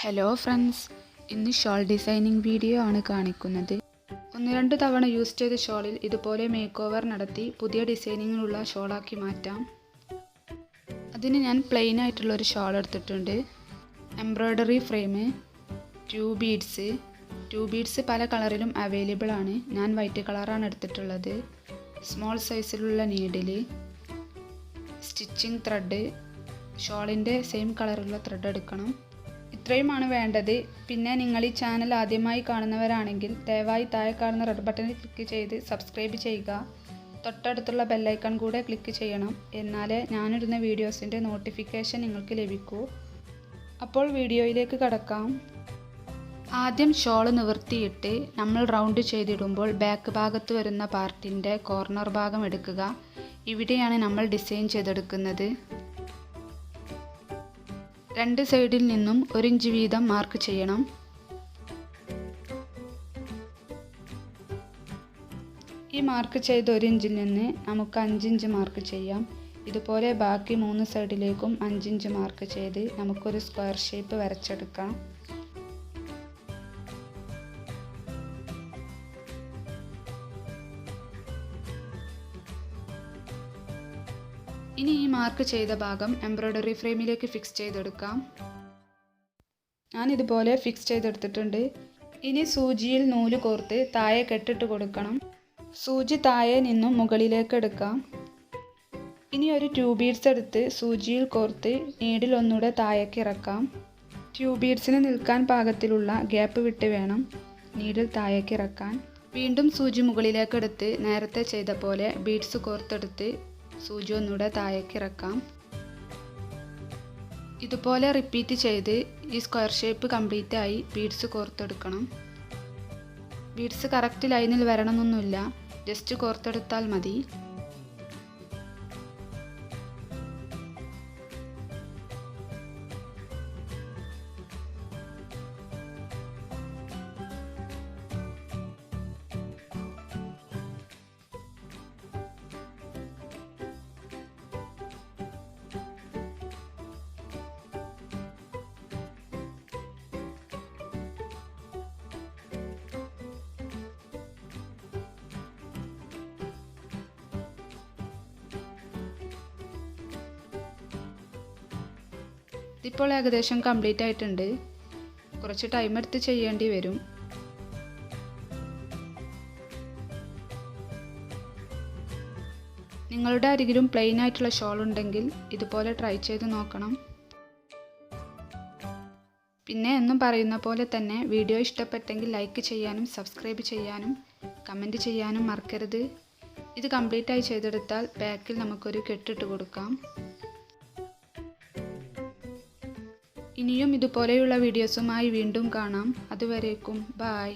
Hello friends, ഇന്ന് shawl designing video ആണ് കാണിക്കുന്നത്. 1-2 തവണ യൂസ് ചെയ്ത ഷോളിൽ ഇതുപോലെ മേക്ക് ഓവർ നടത്തി പുതിയ ഡിസൈനിങ്ങിലുള്ള ഷോളാക്കി മാറ്റാം. അതിന് ഞാൻ പ്ലെയിൻ ആയിട്ടുള്ളൊരു ഷോൾ എടുത്തിട്ടുണ്ട്. എംബ്രോയ്ഡറി ഫ്രെയിം, 2 ബീഡ്സ് പല കളറിലും അവൈലബിൾ ആണ്. ഞാൻ വൈറ്റ് കളറാണ് എടുത്തിട്ടുള്ളത്. സ്മോൾ സൈസിലുള്ള നീഡിൽ, സ്റ്റിച്ചിങ് ത്രെഡ്, ഷോളിൻ്റെ സെയിം കളറുള്ള ത്രെഡ് എടുക്കണം. ഇത്രയുമാണ് വേണ്ടത്. പിന്നെ നിങ്ങൾ ഈ ചാനൽ ആദ്യമായി കാണുന്നവരാണെങ്കിൽ ദയവായി താഴെ കാണുന്ന റെഡ് ബട്ടണിൽ ക്ലിക്ക് ചെയ്ത് സബ്സ്ക്രൈബ് ചെയ്യുക. തൊട്ടടുത്തുള്ള ബെല്ലൈക്കൺ കൂടെ ക്ലിക്ക് ചെയ്യണം, എന്നാലേ ഞാനിടുന്ന വീഡിയോസിൻ്റെ നോട്ടിഫിക്കേഷൻ നിങ്ങൾക്ക് ലഭിക്കൂ. അപ്പോൾ വീഡിയോയിലേക്ക് കടക്കാം. ആദ്യം ഷോൾ നിവർത്തിയിട്ട് നമ്മൾ റൗണ്ട് ചെയ്തിടുമ്പോൾ ബാക്ക് ഭാഗത്ത് വരുന്ന പാർട്ടിൻ്റെ കോർണർ ഭാഗം എടുക്കുക. ഇവിടെയാണ് നമ്മൾ ഡിസൈൻ ചെയ്തെടുക്കുന്നത്. 2 സൈഡിൽ നിന്നും 1 ഇഞ്ച് വീതം മാർക്ക് ചെയ്യണം. ഈ മാർക്ക് ചെയ്ത 1 ഇഞ്ചിൽ നിന്ന് നമുക്ക് 5 ഇഞ്ച് മാർക്ക് ചെയ്യാം. ഇതുപോലെ ബാക്കി 3 സൈഡിലേക്കും 5 ഇഞ്ച് മാർക്ക് ചെയ്ത് നമുക്കൊരു സ്ക്വയർ ഷേപ്പ് വരച്ചെടുക്കാം. ഇനി ഈ മാർക്ക് ചെയ്ത ഭാഗം എംബ്രോയ്ഡറി ഫ്രെയിമിലേക്ക് ഫിക്സ് ചെയ്തെടുക്കാം. ഞാൻ ഇതുപോലെ ഫിക്സ് ചെയ്തെടുത്തിട്ടുണ്ട്. ഇനി സൂചിയിൽ നൂല് കോർത്ത് താഴെ കെട്ടിട്ട് കൊടുക്കണം. സൂചി താഴെ നിന്നും മുകളിലേക്ക് എടുക്കാം. ഇനി ഒരു 2 ബീഡ്സ് എടുത്ത് സൂചിയിൽ കോർത്ത് നീഡിൽ ഒന്നുകൂടെ താഴേക്ക് ഇറക്കാം. 2 ബീഡ്സിന് നിൽക്കാൻ പാകത്തിലുള്ള ഗ്യാപ്പ് വിട്ട് വേണം നീഡിൽ താഴേക്ക് ഇറക്കാൻ. വീണ്ടും സൂചി മുകളിലേക്ക് എടുത്ത് നേരത്തെ ചെയ്ത പോലെ ബീഡ്സ് കോർത്തെടുത്ത് സൂചി ഒന്നുകൂടെ താഴേക്ക് ഇറക്കാം. ഇതുപോലെ റിപ്പീറ്റ് ചെയ്ത് ഈ സ്ക്വയർ ഷേപ്പ് കംപ്ലീറ്റ് ആയി ബീഡ്സ് കോർത്തെടുക്കണം. ബീഡ്സ് കറക്റ്റ് ലൈനിൽ വരണമെന്നൊന്നുമില്ല, ജസ്റ്റ് കോർത്തെടുത്താൽ മതി. ഇപ്പോൾ ഏകദേശം കംപ്ലീറ്റ് ആയിട്ടുണ്ട്. കുറച്ച് ടൈം എടുത്ത് ചെയ്യേണ്ടി വരും. നിങ്ങളുടെ അരികിലും പ്ലെയിൻ ആയിട്ടുള്ള ഷോൾ ഉണ്ടെങ്കിൽ ഇതുപോലെ ട്രൈ ചെയ്ത് നോക്കണം. പിന്നെ എന്നും പറയുന്ന പോലെ തന്നെ വീഡിയോ ഇഷ്ടപ്പെട്ടെങ്കിൽ ലൈക്ക് ചെയ്യാനും സബ്സ്ക്രൈബ് ചെയ്യാനും കമൻറ്റ് ചെയ്യാനും മറക്കരുത്. ഇത് കംപ്ലീറ്റ് ആയി ചെയ്തെടുത്താൽ ബാക്കിൽ നമുക്കൊരു കെട്ടിട്ട് കൊടുക്കാം. ഇനിയും ഇതുപോലെയുള്ള വീഡിയോസുമായി വീണ്ടും കാണാം. അതുവരേക്കും ബൈ.